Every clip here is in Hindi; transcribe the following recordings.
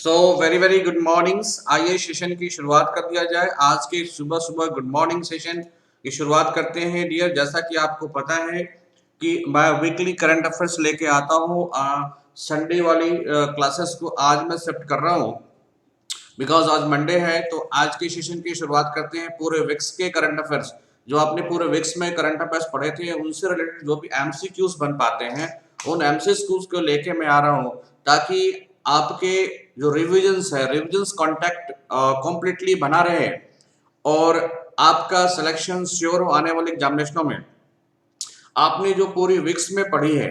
So very very good mornings. आइए सेशन की शुरुआत कर दिया जाए। आज के सुबह सुबह गुड मॉर्निंग सेशन की शुरुआत करते हैं डियर। जैसा कि आपको पता है कि मैं वीकली करंट अफेयर्स लेके आता हूँ। संडे वाली क्लासेस को आज मैं शिफ्ट कर रहा हूँ बिकॉज आज मंडे है। तो आज के सेशन की शुरुआत करते हैं पूरे विक्स के करंट अफेयर्स। जो आपने पूरे विक्स में करंट अफेयर्स पढ़े थे उनसे रिलेटेड जो भी एमसीक्यूज बन पाते हैं उन एमसीक्यूज को लेके मैं आ रहा हूँ, ताकि आपके जो रिविजन्स है रिविजन्स कॉन्टेक्ट कम्प्लीटली बना रहे और आपका सिलेक्शन श्योर हो आने वाले एग्जामिनेशनों में। आपने जो पूरी विक्स में पढ़ी है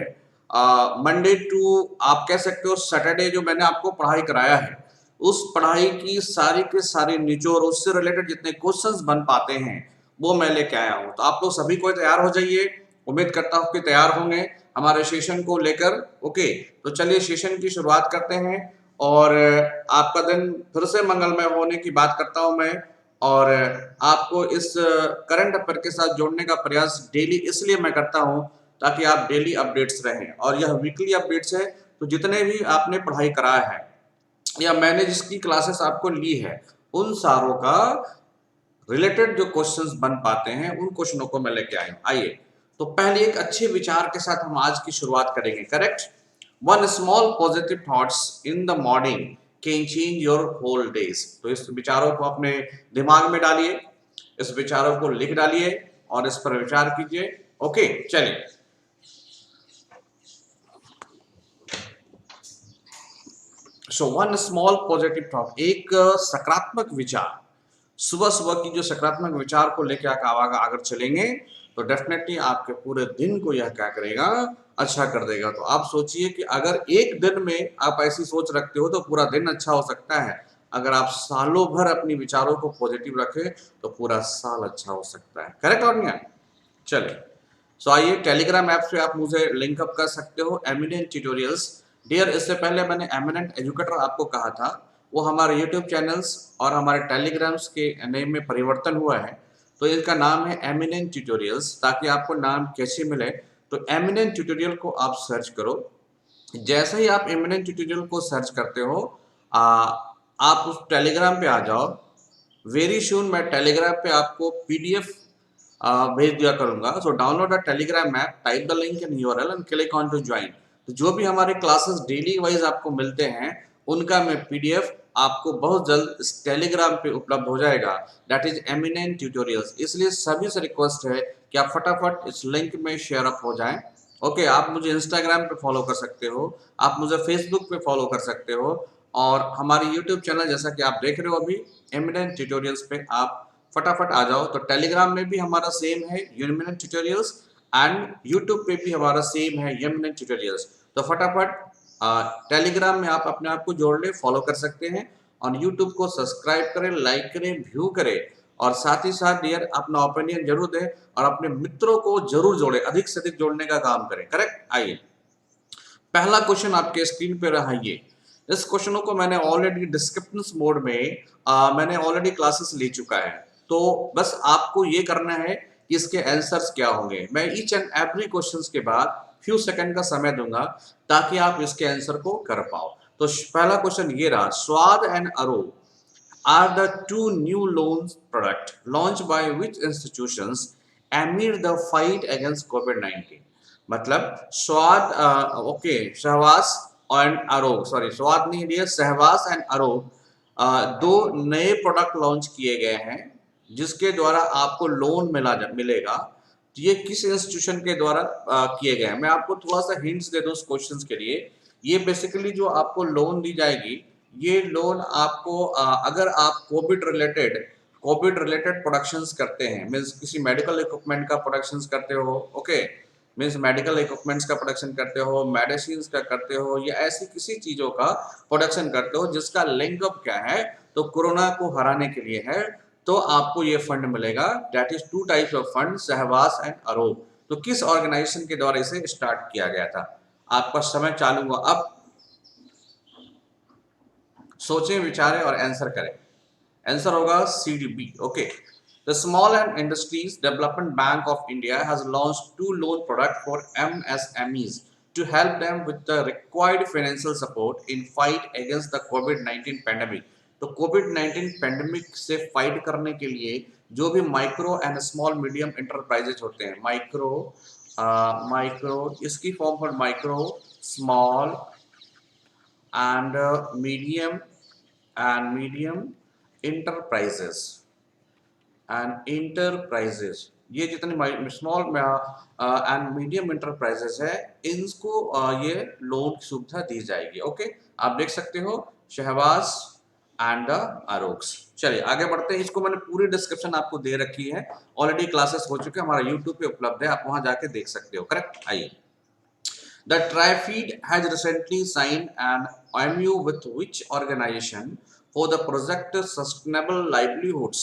मंडे टू आप कह सकते हो सैटरडे, जो मैंने आपको पढ़ाई कराया है उस पढ़ाई की सारी के सारी निचोड़, उससे रिलेटेड जितने क्वेश्चंस बन पाते हैं वो मैं लेके आया हूं। तो आप लोग सभी को तैयार हो जाइए। उम्मीद करता हूं कि तैयार होंगे हमारे सेशन को लेकर। ओके, तो चलिए सेशन की शुरुआत करते हैं और आपका दिन फिर से मंगलमय होने की बात करता हूं मैं। और आपको इस करंट अफेयर के साथ जोड़ने का प्रयास डेली इसलिए मैं करता हूं ताकि आप डेली अपडेट्स रहें। और यह वीकली अपडेट्स है, तो जितने भी आपने पढ़ाई कराया है या मैंने जिसकी क्लासेस आपको ली है उन सारों का रिलेटेड जो क्वेश्चंस बन पाते हैं उन क्वेश्चनों को मैं लेके आया हूं। आइए, तो पहले एक अच्छे विचार के साथ हम आज की शुरुआत करेंगे। Correct, one small positive thoughts in the morning can change your whole days. तो इस विचारों को अपने दिमाग में डालिए, इस विचारों को लिख डालिए और इस पर विचार कीजिए। ओके, चलिए। So one small positive thought, एक सकारात्मक विचार। सुबह सुबह की जो सकारात्मक विचार को लेकर अगर चलेंगे तो डेफिनेटली आपके पूरे दिन को यह क्या करेगा, अच्छा कर देगा। तो आप सोचिए कि अगर एक दिन में आप ऐसी सोच रखते हो तो पूरा दिन अच्छा हो सकता है। अगर आप सालों भर अपनी विचारों को पॉजिटिव रखें तो पूरा साल अच्छा हो सकता है। करेक्ट और नहीं? चलिए, सो आइए, टेलीग्राम ऐप से आप मुझे लिंक अप कर सकते हो, एमिनेंट ट्यूटोरियल्स। डियर, इससे पहले मैंने एमिनेंट एजुकेटर आपको कहा था, वो हमारे यूट्यूब चैनल्स और हमारे टेलीग्राम्स के नेम में परिवर्तन हुआ है। तो इसका नाम है एमिनेंट ट्यूटोरियल्स। ताकि आपको नाम कैसे मिले, तो एमिनेंट ट्यूटोरियल को आप सर्च करो। जैसे ही आप एमिनेंट ट्यूटोरियल को सर्च करते हो आ, आप उस टेलीग्राम पे आ जाओ। वेरी सून मैं टेलीग्राम पे आपको पीडीएफ भेज दिया करूंगा। So download the Telegram app, type the link in URL and click on to join. तो जो भी हमारे क्लासेस डेली वाइज आपको मिलते हैं उनका मैं पीडीएफ आपको बहुत जल्द इस टेलीग्राम पे उपलब्ध हो जाएगा। That is eminent tutorials. इसलिए सभी से रिक्वेस्ट है कि आप फटाफट इस लिंक में शेयर अप हो जाएं। ओके, आप मुझे इंस्टाग्राम पे फॉलो कर सकते हो, आप मुझे फेसबुक पे फॉलो कर सकते हो, और हमारे यूट्यूब चैनल जैसा कि आप देख रहे हो अभी एमिनेंट ट्यूटोरियल्स पे आप फटाफट आ जाओ। तो टेलीग्राम में भी हमारा सेम है एमिनेंट ट्यूटोरियल्स, एंड यूट्यूब पे भी हमारा सेम है एमिनेंट ट्यूटोरियल्स। तो फटाफट टेलीग्राम में आप अपने आप को जोड़ ले, फॉलो कर सकते हैं, और यूट्यूब को सब्सक्राइब करें, लाइक करें, व्यू करें, और साथ ही साथ डियर अपना ओपिनियन जरूर दें और अपने मित्रों को जरूर जोड़े, अधिक से अधिक जोड़ने का काम करें। करेक्ट। आइए, पहला क्वेश्चन आपके स्क्रीन पे रहा ये। इस क्वेश्चनों को मैंने ऑलरेडी डिस्क्रिप्शन मोड में मैंने ऑलरेडी क्लासेस ले चुका है। तो बस आपको ये करना है कि इसके आंसर्स क्या होंगे। मैं ईच एंड एवरी क्वेश्चंस के बाद फ्यू सेकंड का समय दूंगा ताकि आप इसके आंसर को कर पाओ। तो पहला क्वेश्चन ये रहा, स्वाद and arrow are the two new loan product launched by which institutions amid the fight against COVID-19। मतलब स्वाद, ओके, सहवास एंड आरोग, सॉरी स्वाद नहीं दिया, सहवास एंड आरोग दो नए प्रोडक्ट लॉन्च किए गए हैं जिसके द्वारा आपको लोन मिलेगा। तो ये किस इंस्टीट्यूशन के द्वारा किए गए हैं? मैं आपको थोड़ा सा हिंट्स दे दूं इस क्वेश्चंस के लिए। ये बेसिकली जो आपको लोन दी जाएगी, ये लोन आपको अगर आप कोविड रिलेटेड प्रोडक्शंस करते हैं, मीन्स किसी मेडिकल इक्विपमेंट का प्रोडक्शंस करते हो, ओके, मीन्स मेडिकल इक्विपमेंट्स का प्रोडक्शन करते हो, मेडिसिन का करते हो, या ऐसी किसी चीजों का प्रोडक्शन करते हो जिसका लिंकअप क्या है, तो कोरोना को हराने के लिए है, तो आपको ये फंड मिलेगा। That is two types of fund, सहवास एंड आरोप। तो किस ऑर्गेनाइजेशन के द्वारा इसे स्टार्ट किया गया था? आपका समय चालू हुआ, अब सोचें, विचारें और आंसर करें। आंसर होगा CDB। Okay, the small and industries development bank of India has launched two loan product for MSMEs to help them with the required financial support in fight against the COVID-19 pandemic. तो कोविड-19 पैंडेमिक से फाइट करने के लिए जो भी micro and small medium enterprises होते हैं, माइक्रो इसकी फॉर्म पर micro, small and medium enterprises ये जितने स्मॉल एंड मीडियम इंटरप्राइजेस है इनको ये लोन की सुविधा दी जाएगी। ओके, आप देख सकते हो शहबाज एंड आरोक्स। चलिए आगे बढ़ते हैं। इसको मैंने पूरी डिस्क्रिप्शन आपको दे रखी है, ऑलरेडी क्लासेस हो चुके हैं, हमारा यूट्यूब पे उपलब्ध है, आप वहां जाके देख सकते हो। करेक्ट। आइए, The TriFeed has recently signed an MOU with which organization for the project Sustainable Livelihoods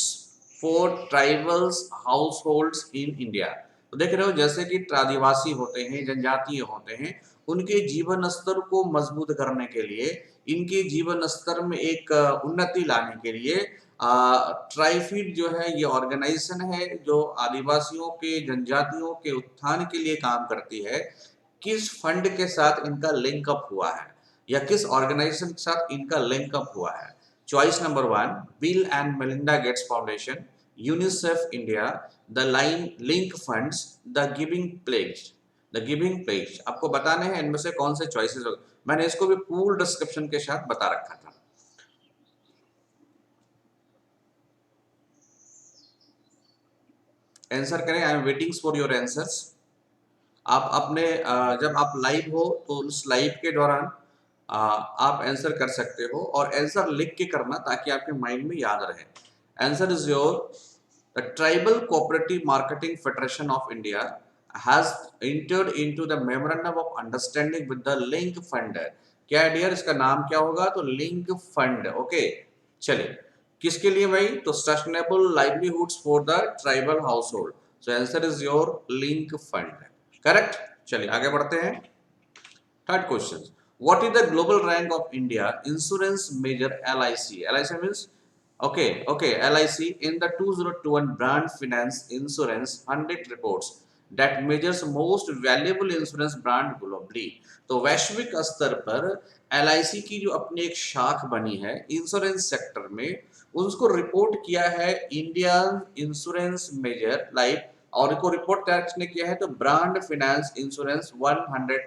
for Tribal Households in India। तो देख रहे हो जैसे कि आदिवासी होते हैं, जनजातीय होते हैं, उनके जीवन स्तर को मजबूत करने के लिए, इनके जीवन स्तर में एक उन्नति लाने के लिए ट्राइफीड जो है ये ऑर्गेनाइजेशन है जो आदिवासियों के, जनजातियों के उत्थान के लिए काम करती है। किस फंड के साथ इनका लिंक अप हुआ है या किस ऑर्गेनाइजेशन के साथ इनका लिंक अप हुआ है? Choice number 1, bill and Melinda Gates foundation, UNICEF India, the line link funds, the giving pledge. आपको बताने हैं इनमें से कौन से चॉइसेस हो। मैंने इसको भी पूर्ण डिस्क्रिप्शन के साथ बता रखा था। आंसर करें, आई am waiting for your answers. आप अपने जब आप लाइव हो तो उस लाइव के दौरान आप आंसर कर सकते हो और आंसर लिख के करना ताकि आपके माइंड में याद रहे। Answer is your the tribal cooperative marketing federation of India has entered into the memorandum of understanding with the link fund. क्या डियर, इसका नाम क्या होगा? तो लिंक फंड। ओके, चलिए किसके लिए भाई? तो sustainable livelihoods for the tribal household. So answer is your link fund. Correct. चलिए आगे बढ़ते हैं। Third question, what is the global rank of India insurance major LIC? LIC means okay, LIC in the 2021 brand finance insurance 100 reports that measures most valuable insurance brand globally। तो वैश्विक स्तर पर LIC की जो अपनी एक शाख बनी है इंश्योरेंस सेक्टर में, उसको रिपोर्ट किया है इंडिया इंश्योरेंस मेजर लाइफ, और इनको रिपोर्ट तैयार किसने किया है? तो ब्रांड फाइनेंस इंश्योरेंस 100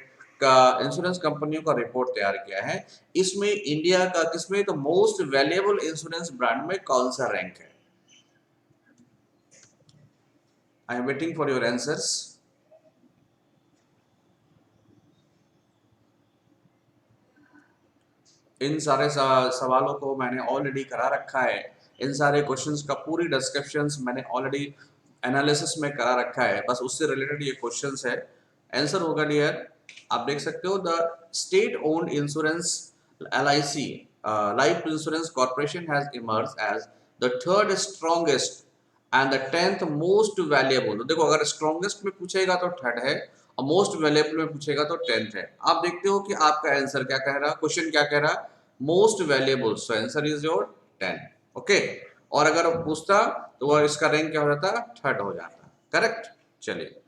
का इंश्योरेंस कंपनियों का रिपोर्ट तैयार किया है। इसमें इंडिया का किसमें? तो मोस्ट वैल्यूएबल इंश्योरेंस ब्रांड में कौन सा रैंक है? I am waiting for your answers. इन सारे सवालों को मैंने ऑलरेडी करा रखा है। इन सारे क्वेश्चंस का पूरी डिस्क्रिप्शंस मैंने ऑलरेडी एनालिसिस में करा रखा है, बस उससे रिलेटेड ये क्वेश्चंस है। आंसर होगा डियर, आप देख सकते हो, the state owned insurance LIC life insurance corporation has emerge as the third strongest and the 10th most valuable. देखो अगर स्ट्रॉन्गेस्ट में पूछेगा तो थर्ड है और मोस्ट वैल्यूएबल में पूछेगा तो 10th है। आप देखते हो कि आपका आंसर क्या कह रहा, क्वेश्चन क्या कह रहा? Most valuable. So answer is your 10। Okay, और अगर पूछता तो वह इसका रैंक क्या हो जाता? थर्ड हो जाता। करेक्ट। चलिए,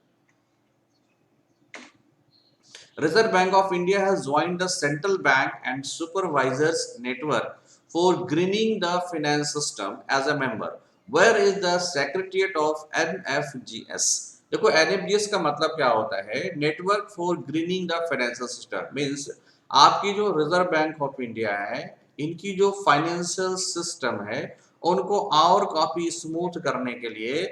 Reserve Bank of India has joined the Central Bank and Supervisors Network for greening the finance system as a member. Where is the Secretariat of NFGS? देखो NFGS का मतलब क्या होता है? Network for grinning the financial system. Means आपकी जो रिजर्व बैंक ऑफ इंडिया है, इनकी जो फाइनेंशियल सिस्टम है उनको और काफी स्मूथ करने के लिए,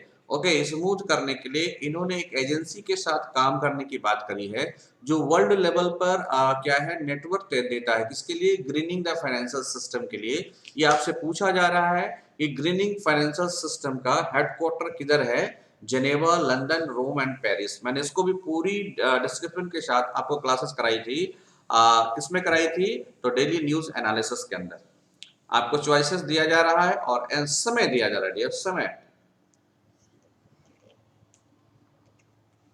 स्मूथ करने के लिए इन्होंने एक एजेंसी के साथ काम करने की बात करी है जो वर्ल्ड लेवल पर क्या है, नेटवर्क देता है। किसके लिए? ग्रीनिंग द फाइनेंशियल सिस्टम के लिए। ये आपसे पूछा जा रहा है कि ग्रीनिंग फाइनेंशियल सिस्टम का हेडक्वार्टर किधर है? Geneva, London, Rome and Paris. मैंने इसको भी पूरी डिस्क्रिप्शन के साथ आपको क्लासेस कराई थी। किसमें कराई थी? तो डेली न्यूज एनालिसिस के अंदर आपको चॉइसेस दिया जा रहा है और समय दिया जा रहा है। समय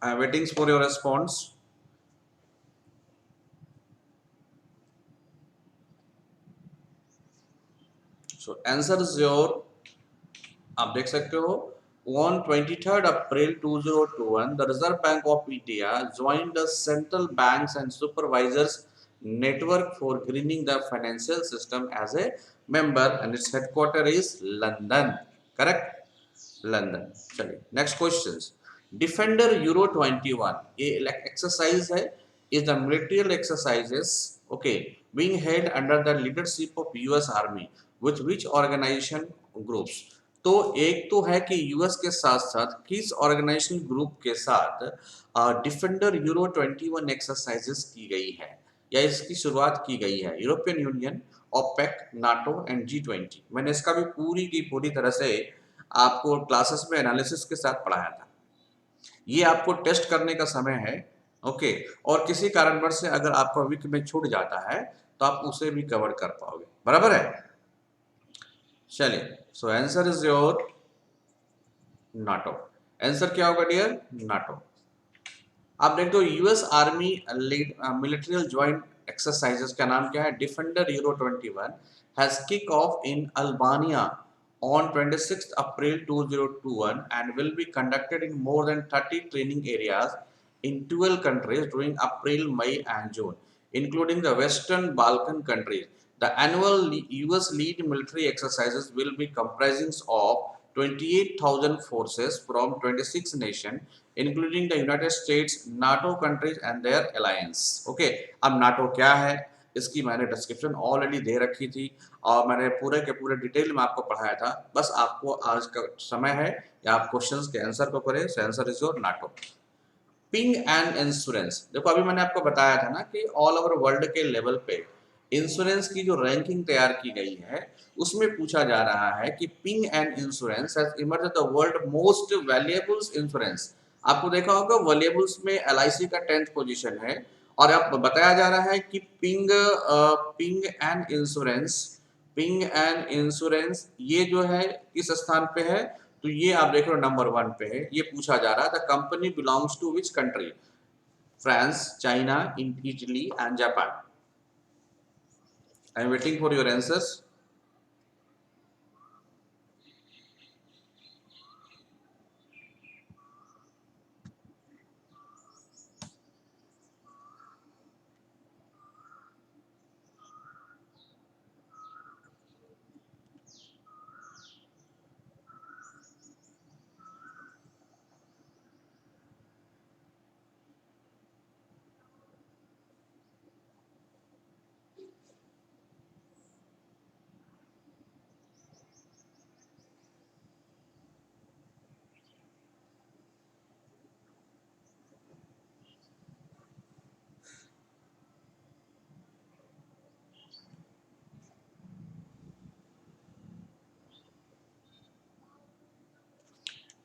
I am waiting for your response. So answer is your, आप देख सकते हो On 23rd April 2021, the Reserve Bank of India joined the Central Banks and Supervisors Network for Greening the Financial System as a member, and its headquarters is London. Correct? London. चलिए नेक्स्ट क्वेश्चंस। डिफेंडर यूरो 21 ये एक्सरसाइज है, is the military exercises okay being held under the leadership of US army with which organisation groups. तो एक तो है कि यूएस के साथ साथ किस ऑर्गेनाइजेशन ग्रुप के साथ डिफेंडर यूरो 21 एक्सरसाइजेस की गई है या इसकी शुरुआत की गई है। European Union, OPEC, NATO and G20। मैंने इसका भी पूरी की पूरी तरह से आपको क्लासेस में एनालिसिस के साथ पढ़ाया था। ये आपको टेस्ट करने का समय है ओके, और किसी कारणवश से अगर आपका वीक में छूट जाता है तो आप उसे भी कवर कर पाओगे, बराबर है। चलिए सो answer is your NATO. Answer क्या होगा डियर? नाटो। आप देख दो यूएस आर्मी मिलिट्रियल ज्वाइंट एक्सरसाइजेस का नाम क्या है? Defender Euro 21 has kick off in Albania on 26th April 2021 and will be conducted in more than 30 training areas in 12 countries during April, May and June, including the Western Balkan countries. The annual US lead military exercises will be comprising of 28,000 forces from 26 nations, including the United States, NATO countries and their alliance. Okay, अब NATO क्या है इसकी मैंने डिस्क्रिप्शन ऑलरेडी दे रखी थी और मैंने पूरे के पूरे डिटेल में आपको पढ़ाया था। बस आपको आज का समय है या आप क्वेश्चंस के आंसर को करें। सो answer is your NATO. Ping and insurance, देखो अभी मैंने आपको बताया था ना कि ऑल ओवर वर्ल्ड के लेवल पे इंश्योरेंस की जो रैंकिंग तैयार की गई है उसमें पूछा जा रहा है कि ping and insurance has emerged the world most valuable insurance. आपको देखा होगा वैल्यूएबल्स में एलआईसी का 10th पोजीशन है और अब बताया जा रहा है कि ping and insurance, ping and insurance ये जो है किस स्थान पे है? तो ये आप देख रहे हो नंबर 1 पे है। ये पूछा जा रहा है the company belongs to which country? France, China, Italy and Japan. I am waiting for your answers.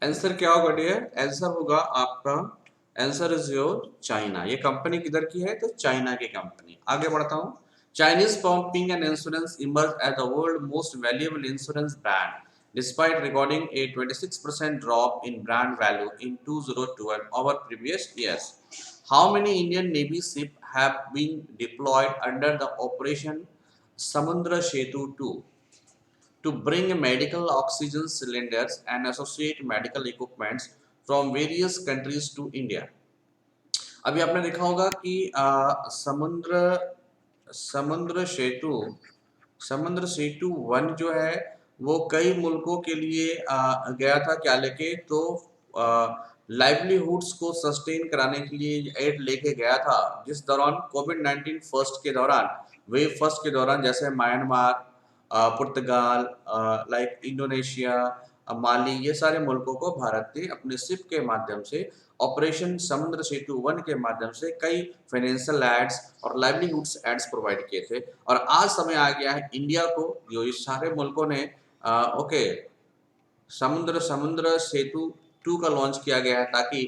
Answer क्या होगा डियर? आंसर होगा आपका, आंसर इज योर चाइना। ये कंपनी किधर की है? तो चाइना की कंपनी। आगे बढ़ता हूँ। Chinese firm Ping and insurance emerge as the world most valuable insurance brand despite recording a 26% drop in brand value in 2012 over previous years. How many Indian Navy ships have been deployed under the Operation Samudra Setu 2 to bring medical oxygen cylinders and associate medical equipments from various countries to India? अभी आपने देखा होगा कि समुद्र समुद्र सेतु समुद्र सेतु 1 जो है वो कई मुल्कों के लिए गया था। क्या लेके? तो लाइवलीहुड्स को सस्टेन कराने के लिए एड लेके गया था। जिस दौरान कोविड-19 फर्स्ट के दौरान, वेव फर्स्ट के दौरान, जैसे म्यांमार, पुर्तगाल, लाइक इंडोनेशिया, माली, ये सारे मुल्कों को भारत ने अपने शिप के माध्यम से ऑपरेशन समुद्र सेतु 1 के माध्यम से कई फाइनेंशियल एड्स और लाइवलीहुड्स एड्स प्रोवाइड किए थे। और आज समय आ गया है इंडिया को, जो इस सारे मुल्कों ने ओके समुद्र सेतु 2 का लॉन्च किया गया है ताकि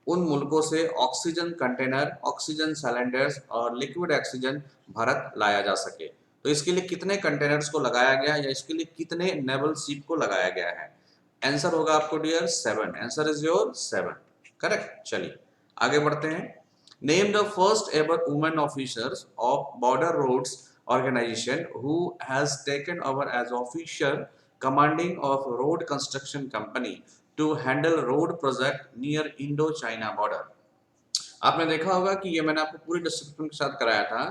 उन मुल्कों से ऑक्सीजन कंटेनर, ऑक्सीजन सिलेंडर्स और लिक्विड ऑक्सीजन भारत लाया जा सके। तो इसके लिए कितने कंटेनर्स को लगाया गया या इसके लिए कितने नेवल शिप को लगाया गया है? आंसर होगा आपको dear 7। Answer is your 7। Correct. चलिए आगे बढ़ते हैं। Name the first ever women officers of border roads organisation who has taken over as officer commanding of road construction company to handle road project near Indo-China border. आपने देखा होगा कि ये मैंने आपको पूरी डिस्क्रिप्शन के साथ कराया था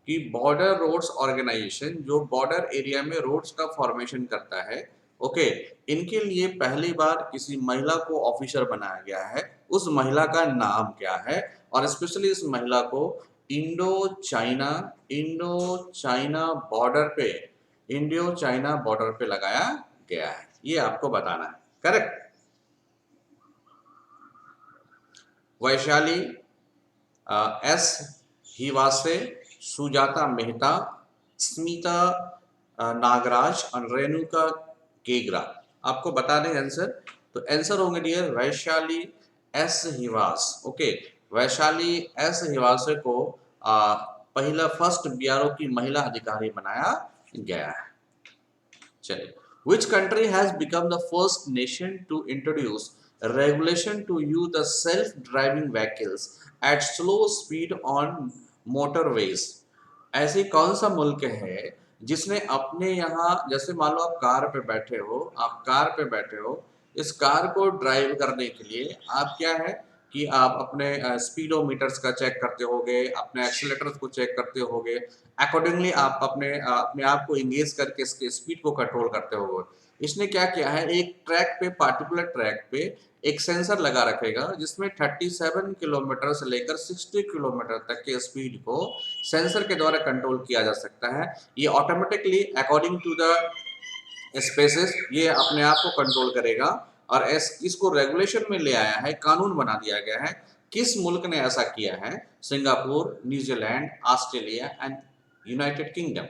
कि बॉर्डर रोड्स ऑर्गेनाइजेशन जो बॉर्डर एरिया में रोड्स का फॉर्मेशन करता है, ओके, इनके लिए पहली बार किसी महिला को ऑफिसर बनाया गया है। उस महिला का नाम क्या है? और स्पेशली इस महिला को इंडो चाइना बॉर्डर पे लगाया गया है, ये आपको बताना है। करेक्ट। वैशाली एस हिवासे, सुजाता मेहता, स्मिता नागराज और रेणुका केगरा। आपको बता दें आंसर, तो आंसर होंगे dear Vaishali S Hiwas. Okay, Vaishali S Hiwase को पहला फर्स्ट बीआरओ की महिला अधिकारी बनाया गया है। चलिए, which country has become the first nation to introduce regulation to use the self-driving vehicles at slow speed on motorways? ऐसी कौन सा मुल्क है जिसने अपने यहाँ, जैसे मान लो आप कार पे बैठे हो, इस कार को ड्राइव करने के लिए आप क्या है कि आप अपने स्पीडोमीटर्स का चेक करते होगे, अपने एक्सीलरेटर्स को चेक करते होगे, अकॉर्डिंगली आप अपने आप को इंगेज करके इसके स्पीड को कंट्रोल करते होगे। इसने क्या किया है, एक ट्रैक पे, पार्टिकुलर ट्रैक पे एक सेंसर लगा रखेगा जिसमें 37 किलोमीटर से लेकर 60 किलोमीटर तक के स्पीड को सेंसर के द्वारा कंट्रोल किया जा सकता है। ये automatically according to the spaces ये अपने आप को कंट्रोल करेगा और इसको रेगुलेशन में ले आया है, कानून बना दिया गया है। किस मुल्क ने ऐसा किया है? Singapore, New Zealand, Australia and United kingdom.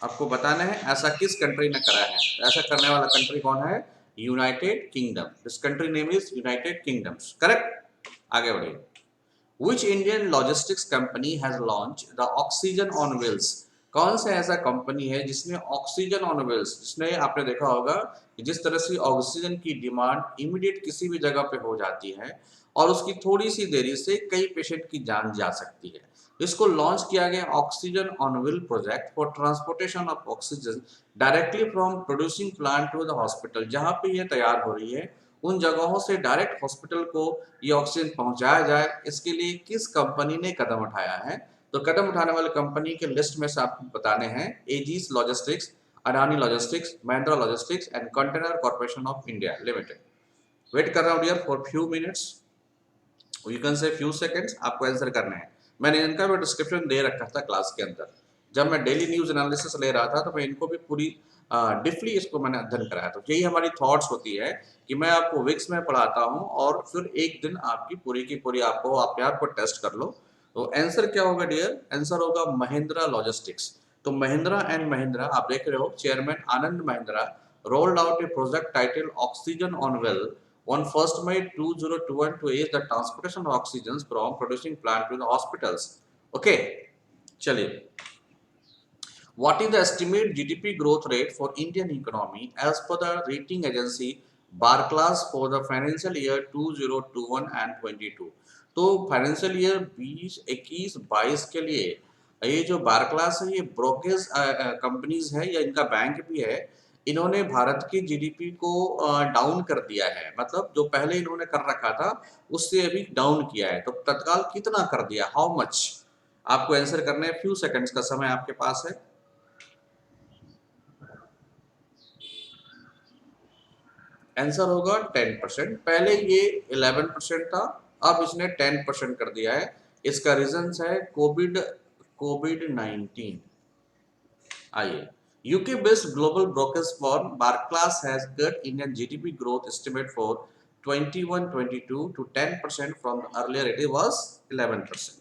आपको बताना है ऐसा किस कंट्री ने करा है। ऐसा करने वाला कंट्री कौन है? United kingdom. This country name is United kingdoms. Correct. आगे बढ़िए। Which Indian logistics company has launched the oxygen on wheels? कौन सा ऐसा कंपनी है जिसने ऑक्सीजन ऑन व्हील्स, जिसने आपने देखा होगा कि जिस तरह से ऑक्सीजन की डिमांड इमीडिएट किसी भी जगह पे हो जाती है और उसकी थोड़ी सी देरी से कई पेशेंट की जान जा सकती है, इसको लॉन्च किया गया oxygen on wheel project for transportation of oxygen directly from producing plant to the hospital. जहां पे ये तैयार हो रही है उन जगहों से डायरेक्ट हॉस्पिटल को ये ऑक्सीजन पहुंचाया जाए, इसके लिए किस कंपनी ने कदम उठाया है? तो कदम उठाने वाले कंपनी के लिस्ट में से आपको बताने हैं Aegis logistics, Adani logistics, Mahindra logistics and container corporation of India limited. Wait कर रहा हूँ dear for few minutes, you can say few seconds, आपको आंसर करने हैं। मैंने इनका भी डिस्क्रिप्शन दे रखा था क्लास के अंदर, जब मैं डेली न्यूज एनालिसिस ले रहा था तो मैं इनको भी पूरी डिफली इसको मैंने अध्ययन कराया। तो यही हमारी थॉट्स होती है कि मैं आपको विक्स में पढ़ाता हूँ और फिर एक दिन आपकी पूरी की पूरी आपको अपने आप को टेस्ट कर लो। तो आंसर क्या होगा डियर? आंसर होगा महिंद्रा लॉजिस्टिक्स। तो महिंद्रा एंड महिंद्रा, आप देख रहे हो, chairman Anand Mahindra rolled out a project titled Oxygen on Well on 1st May 2021 to aid the transportation of oxygen from producing plant to the hospitals. Okay, चलिए। What is the estimated GDP growth rate for Indian economy as per the rating agency Barclays for the financial year 2021 and 22? तो फाइनेंशियल ईयर 20, 21, 22 के लिए ये जो बारक्लास है ये ब्रोकेज कंपनीज है या इनका बैंक भी है, इन्होंने भारत की जीडीपी को डाउन कर दिया है। मतलब जो पहले इन्होंने कर रखा था उससे अभी डाउन किया है। तो तत्काल कितना कर दिया, हाउ मच? आपको आंसर करने हैं, फ्यू सेकंड्स का समय आपके पास है। आंसर होगा 10%। पहले ये 11% था, अब इसने 10% कर दिया है। इसका रीजन है कोविड 19। आइए, UK based global brokerage firm Barclays has cut Indian GDP growth estimate for 21-22 to 10% from the earlier it was 11%.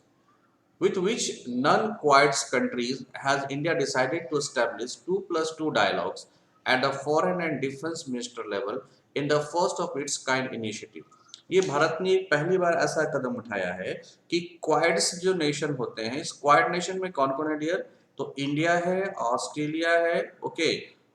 With which non-Quads countries has India decided to establish 2+2 dialogues at the foreign and defense minister level in the first of its kind initiative. ये भारत ने पहली बार ऐसा कदम उठाया है कि क्वाड्स जो नेशन होते हैं, इस क्वाड नेशन में कौन कौन है डियर? तो इंडिया है, ऑस्ट्रेलिया है, ओके,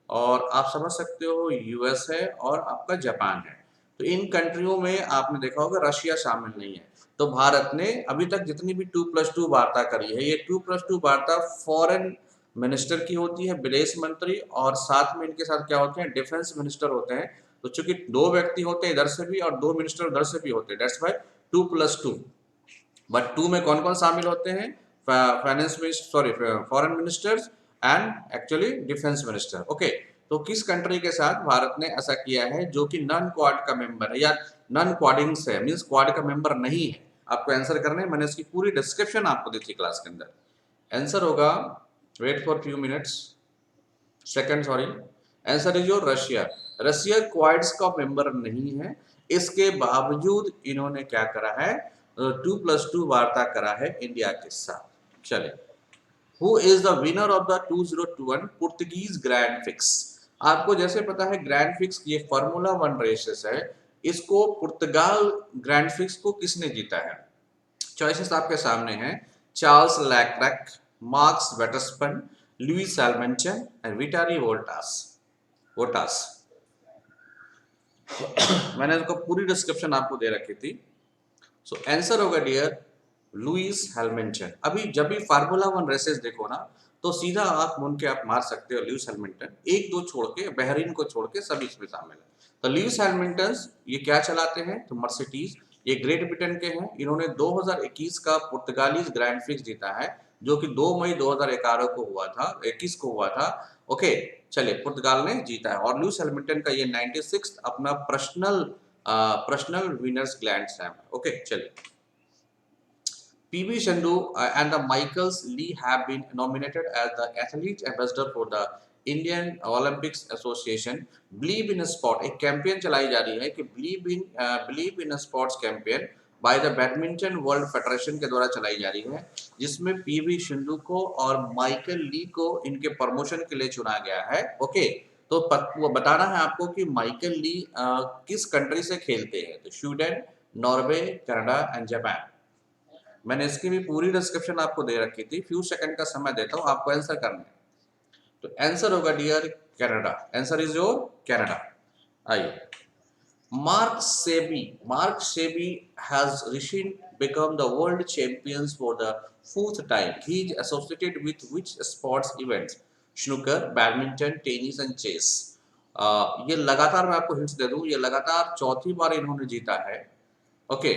और आप समझ सकते हो यूएस है और आपका जापान है। तो इन कंट्रियों में आपने देखा होगा रशिया शामिल नहीं है। तो भारत ने अभी तक जितनी भी 2+2 वार्ता करी है, ये 2+2 वार्ता फॉरेन मिनिस्टर की होती है, विदेश मंत्री, और साथ में इनके साथ क्या होते हैं, डिफेंस मिनिस्टर होते हैं। तो चूंकि 2 व्यक्ति होते हैं इधर से भी और 2 मिनिस्टर उधर से भी होते हैं, दैट्स वाई 2+2। बट 2 में कौन कौन शामिल होते हैं? Finance minister, sorry, foreign ministers and actually defence minister. Okay, तो किस कंट्री के साथ भारत ने ऐसा किया है जो कि नॉन क्वाड का मेंबर है या नॉन क्वाडिंग्स है, मींस क्वाड का मेंबर नहीं है? आपको आंसर करना है, मैंने इसकी पूरी डिस्क्रिप्शन आपको दी थी क्लास के अंदर। आंसर होगा, wait for few minutes, second, sorry, answer is your Russia. Russia quads का मेंबर नहीं है, इसके बावजूद इन्होंने क्या करा है? 2+2 वार्ता करा है इंडिया के साथ। चले, who is the winner of the 2021 Portuguese grand fix? आपको जैसे पता है ग्रैंड फिक्स ये फार्मूला 1 रेसेस है, इसको पुर्तगाल ग्रैंड फिक्स को किसने जीता है? चॉइसेस आपके सामने हैं, Charles Leclerc, Max Verstappen, Lewis Hamilton and Valtteri Bottas. मैंने इसको पूरी डिस्क्रिप्शन आपको दे रखी थी। सो आंसर होगा डियर लुइस हैमिल्टन। अभी जब भी फार्मूला 1 रेसेस देखो ना, तो सीधा आप मुन के आप मार सकते हो लुइस हैमिल्टन, 1-2 छोड़ के, बहरीन को छोड़ के सभी इसमें शामिल है। तो लुइस हैमिल्टन ये क्या चलाते हैं? तो मर्सिडीज, ये ग्रेट ब्रिटेन के हैं। इन्होंने 2021 का पुर्तगाली ग्रैंड फिक्स जीता है, जो कि 2 मई 2011 को हुआ था, 21 को हुआ था। ओके, चलिए, पुर्तगाल ने जीता है और लुइस हैमिल्टन का ये 96 अपना पर्सनल विनर्स ग्रैंड स्लैम है। ओके, चलिए, PV Sandhu and the Michaels Lee have been nominated as the athlete ambassador for the Indian Olympics Association Believe in Sport। एक कैंपेन चलाई जा रही है कि Believe in Sports campaign by the badminton world federation के द्वारा चलाई जा रही है, जिसमें PV सिंधु को और माइकल ली को इनके प्रमोशन के लिए चुना गया है। ओके, तो वो बताना है आपको कि माइकल ली किस कंट्री से खेलते हैं। तो Sweden, Norway, Canada and Japan. मैंने इसकी भी पूरी डिस्क्रिप्शन आपको दे रखी थी, फ्यू सेकंड का समय देता हूं, आपको आंसर करना है। तो आंसर होगा dear Canada. Answer is your Canada. आइए, Mark Selby has recently become the world champions for the 4th time. He is associated with which sports events? Snooker, badminton, tennis and chess. ये लगातार, मैं आपको हिंट्स दे दूं, ये लगातार 4थी बार इन्होंने जीता है। ओके,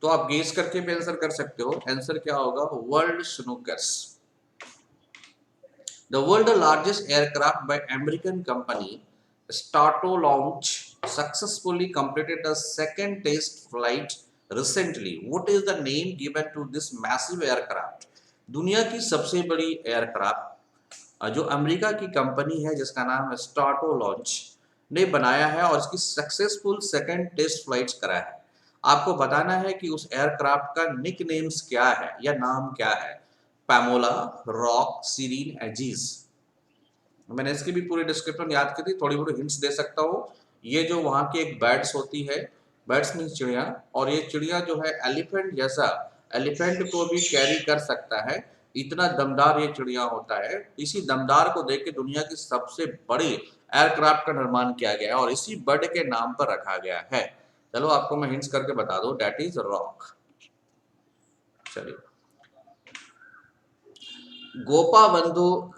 तो आप गेस करके भी आंसर कर सकते हो। आंसर क्या होगा? World snookers. The world largest aircraft by American company Stratolaunch successfully completed the second test flight recently. What is the name given to this massive aircraft? दुनिया की सबसे बड़ी एयरक्राफ्ट जो अमेरिका की कंपनी है जिसका नाम है स्टार्टो लॉन्च ने बनाया है और इसकी सक्सेसफुल सेकंड टेस्ट फ्लाइट्स करा है। आपको बताना है कि उस एयरक्राफ्ट का निक नेम्स क्या है या नाम क्या है। पैमोला, रॉक, सीरीन, एजीज। मैंने इसकी भी पूरी डिस्क्रिप्शन याद की थी, थोड़ी बहुत हिंट्स दे सकता हूँ। ये जो वहाँ की एक बर्ड्स होती है, बर्ड्स मीन्स चिड़िया, और ये चिड़िया जो है एलिफेंट जैसा, एलिफेंट को भी कैरी कर सकता है, इतना दमदार ये चिड़िया होता है। इसी दमदार को देख के दुनिया की सबसे बड़ी एयरक्राफ्ट का निर्माण किया गया है और इसी बर्ड के नाम पर रखा गया है। चलो, आपको मैं हिंट्स करके बता दूं, डेट इज रॉक। चलिए, गोपा बंधु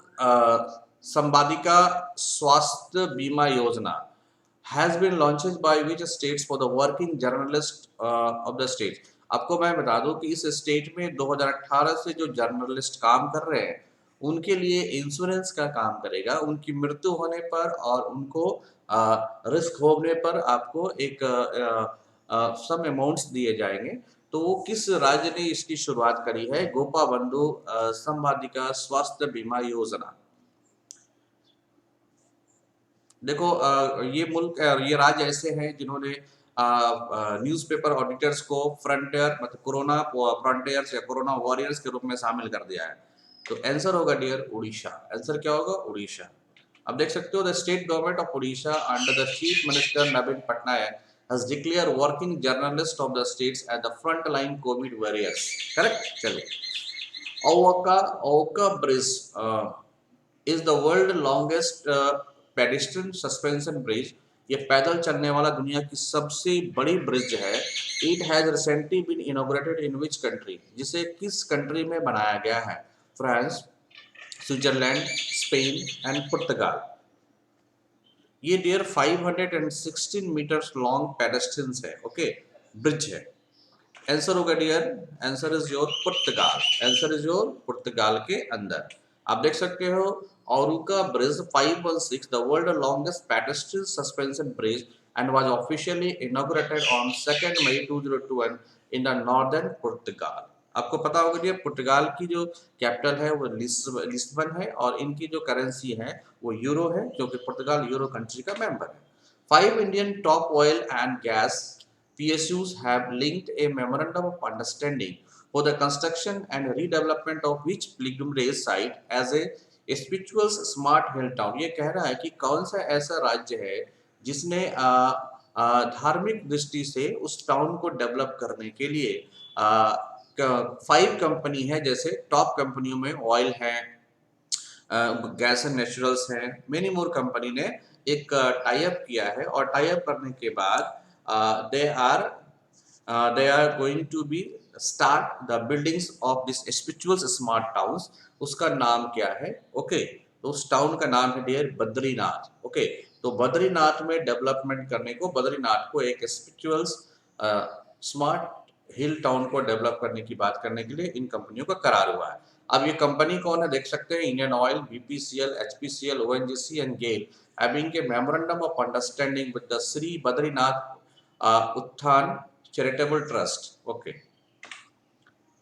संवादिका स्वास्थ्य बीमा योजना has been launched by which states for the working journalist of the state. आपको मैं बता दूं कि इस स्टेट में 2018 से जो जर्नलिस्ट काम कर रहे हैं उनके लिए इंश्योरेंस का काम करेगा। उनकी मृत्यु होने पर और उनको रिस्क होने पर आपको एक सम अमाउंट्स दिए जाएंगे। तो वो किस राज्य ने इसकी शुरुआत करी है? गोपा बंधु संवादिका स्वास्थ्य बीमा योजना। देखो, ये मुल्क, ये राज्य ऐसे हैं जिन्होंने न्यूज़पेपर ऑडिटर्स को फ्रंटियर, मतलब कोरोना फ्रंटियर्स या कोरोना वॉरियर्स के रूप में शामिल कर दिया है। तो आंसर होगा डियर उड़ीसा। आंसर क्या होगा? उड़ीसा। अब देख सकते हो, the state government of Orissa under the chief minister Naveen Patnaik has declared working journalists of the states as the frontline COVID warriors. Correct? चलिए, Oka Bridge is the world longest pedestrian suspension bridge। ये पैदल चलने वाला दुनिया की सबसे बड़ी ब्रिज है। It has recently been inaugurated in which country? जिसे किस कंट्री में बनाया गया है? France, Switzerland, Spain and Portugal. ये डियर 516 मीटर्स लॉन्ग पेडेस्ट्रियंस है, ओके, ब्रिज है। आंसर होगा dear, answer is your Portugal, answer is your Portugal के अंदर। आप देख सकते हो Arouca bridge 516, the world longest pedestrian suspension bridge and was officially inaugurated on 2 May 2021 in the northern Portugal. आपको पता होगा जी पुर्तगाल की जो कैपिटल है वो लिस्बन है और इनकी जो करेंसी है वो यूरो है, क्योंकि पुर्तगाल यूरो कंट्री का मेंबर है। 5 Indian top oil and gas PSUs have linked a memorandum of understanding for the construction and redevelopment of which pilgrim site as a spiritual smart hill town। ये कह रहा है कि कौन सा ऐसा राज्य है जिसने धार्मिक दृष्टि से उस टाउन को डेवलप करने के लिए 5 कंपनी है, जैसे टॉप कंपनियों में ऑयल है, गैस एंड नेचुरल्स हैं, मेनी मोर कंपनी ने एक टाई अप किया है और टाई अप करने के बाद they are going to be start the buildings of this spiritual smart towns। उसका नाम क्या है, ओके, तो उस टाउन का नाम है डियर बद्रीनाथ, ओके। तो बद्रीनाथ में डेवलपमेंट करने को, बद्रीनाथ को एक स्पिरिचुअल स्मार्ट हिल टाउन को डेवलप करने की बात करने के लिए इन कंपनियों का करार हुआ है। अब ये कंपनी कौन है देख सकते हैं, Indian oil, BPCL, HPCL, ONGC and GAIL having a memorandum of understanding with the Shri Badrinath Utthan charitable trust, okay.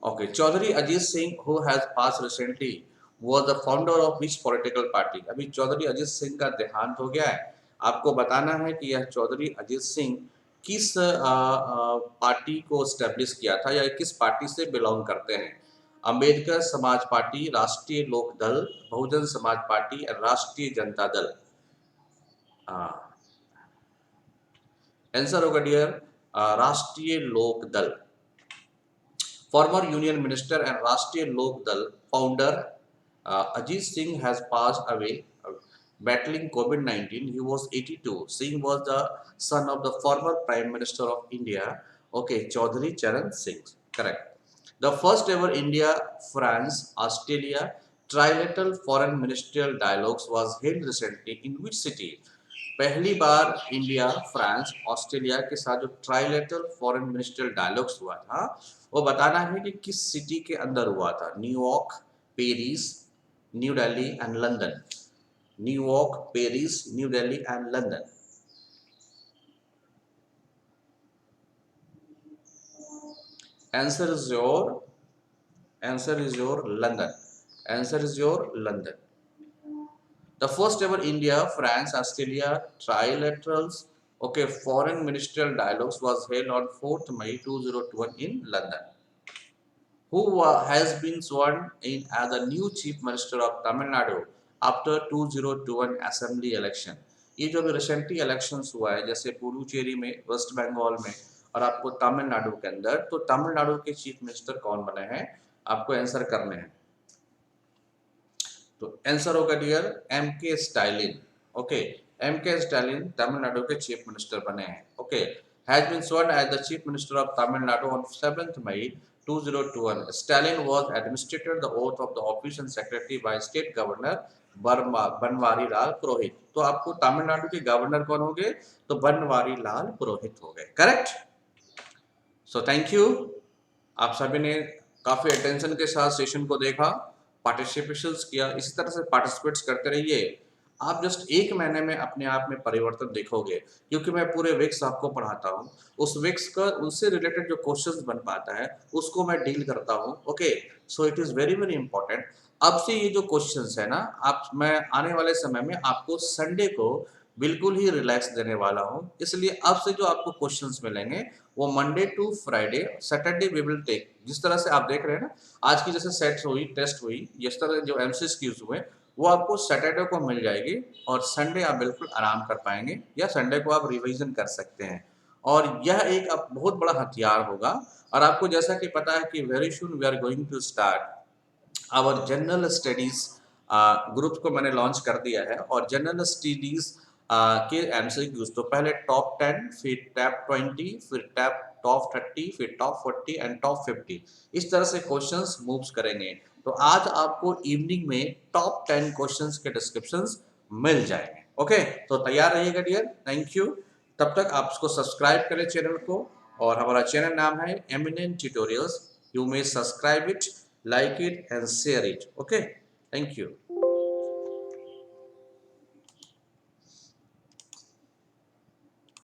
Okay, Chaudhary Ajit Singh, who has passed recently, was the founder of which political party? अभी चौधरी अजीत सिंह का देहांत हो गया है। आपको बताना है कि यह चौधरी अजीत सिंह किस पार्टी को स्टैब्लिश किया था या किस पार्टी से बिलोंग करते हैं। अंबेडकर समाज पार्टी, राष्ट्रीय लोक दल, बहुजन समाज पार्टी, राष्ट्रीय जनता दल। आंसर होगा डियर राष्ट्रीय लोक दल। Former Union Minister and Rashtriya Lok Dal founder Ajit Singh has passed away battling COVID-19. He was 82. Singh was the son of the former Prime Minister of India, okay, Chaudhary Charan Singh. Correct. The first ever India-France Australia trilateral foreign ministerial dialogues was held recently in which city? पहली बार इंडिया, फ्रांस, ऑस्ट्रेलिया के साथ जो ट्राइलेटरल फॉरेन मिनिस्ट्रियल डायलॉग्स हुआ था वो बताना है कि किस सिटी के अंदर हुआ था। New York, Paris, new Delhi and London. New York, Paris, new Delhi and London. Answer is your London. Answer is your London. The first ever India, France, Australia trilaterals, okay, foreign ministerial dialogues was held on 4th May 2021 in London. Who has been sworn in as the new Chief Minister of Tamil Nadu after 2021 Assembly election? ये जो भी रिसेंटली इलेक्शंस हुआ है जैसे पुडुचेरी में, वेस्ट बंगाल में और आपको तमिलनाडु के अंदर, तो तमिलनाडु के चीफ मिनिस्टर कौन बने हैं आपको आंसर करने हैं। तो आंसर होगा dear M K Stalin, okay. M K Stalin Tamil Nadu के चीफ मिनिस्टर बने हैं, okay. Has been sworn as the chief minister of Tamil Nadu on 7th May 2021. Stalin was administered the oath of the office and secretary by state governor Banwari Lal Purohit. तो आपको तमिलनाडु के गवर्नर कौन हो गए, तो बनवारी लाल पुरोहित हो गए, करेक्ट। सो थैंक यू, आप सभी ने काफी अटेंशन के साथ सेशन को देखा, पार्टिसिपेशंस किया, इसी तरह से पार्टिसिपेट्स करते रहिए। आप जस्ट 1 महीने में अपने आप में परिवर्तन देखोगे, क्योंकि मैं पूरे वीक्स आपको पढ़ाता हूँ। उस वीक्स का उससे रिलेटेड जो क्वेश्चंस बन पाता है उसको मैं डील करता हूँ, okay. So it is very very important. अब से ये जो क्वेश्चंस है ना, आप मैं आने वाले समय में आपको संडे को बिल्कुल ही रिलैक्स देने वाला हूँ, इसलिए अब से जो आपको क्वेश्चंस मिलेंगे वो Monday to Friday, Saturday we will take. जिस तरह से आप देख रहे हैं ना, आज की जैसे सेट हुई, टेस्ट हुई, जिस तरह जो एमसीक्यूज हुए वो आपको सैटरडे को मिल जाएगी और संडे आप बिल्कुल आराम कर पाएंगे या संडे को आप रिवीजन कर सकते हैं। और यह एक अब बहुत बड़ा हथियार होगा। और आपको जैसा कि पता है कि very soon we are going to start our general studies group को मैंने लॉन्च कर दिया है। और जनरल स्टडीज के एमसीक्यूज तो पहले टॉप 10, फिर टॉप 20, फिर टॉप 30, फिर टॉप 40 एंड टॉप 50, इस तरह से क्वेश्चंस मूव्स करेंगे। तो आज आपको इवनिंग में टॉप 10 क्वेश्चंस के डिस्क्रिप्शंस मिल जाएंगे, ओके, तो तैयार रहिएगा डियर। Thank you. तब तक आप इसको सब्सक्राइब करें चैनल को, और हमारा चैनल नाम है eminent tutorials. You may subscribe it, like it and share it. Okay, thank you.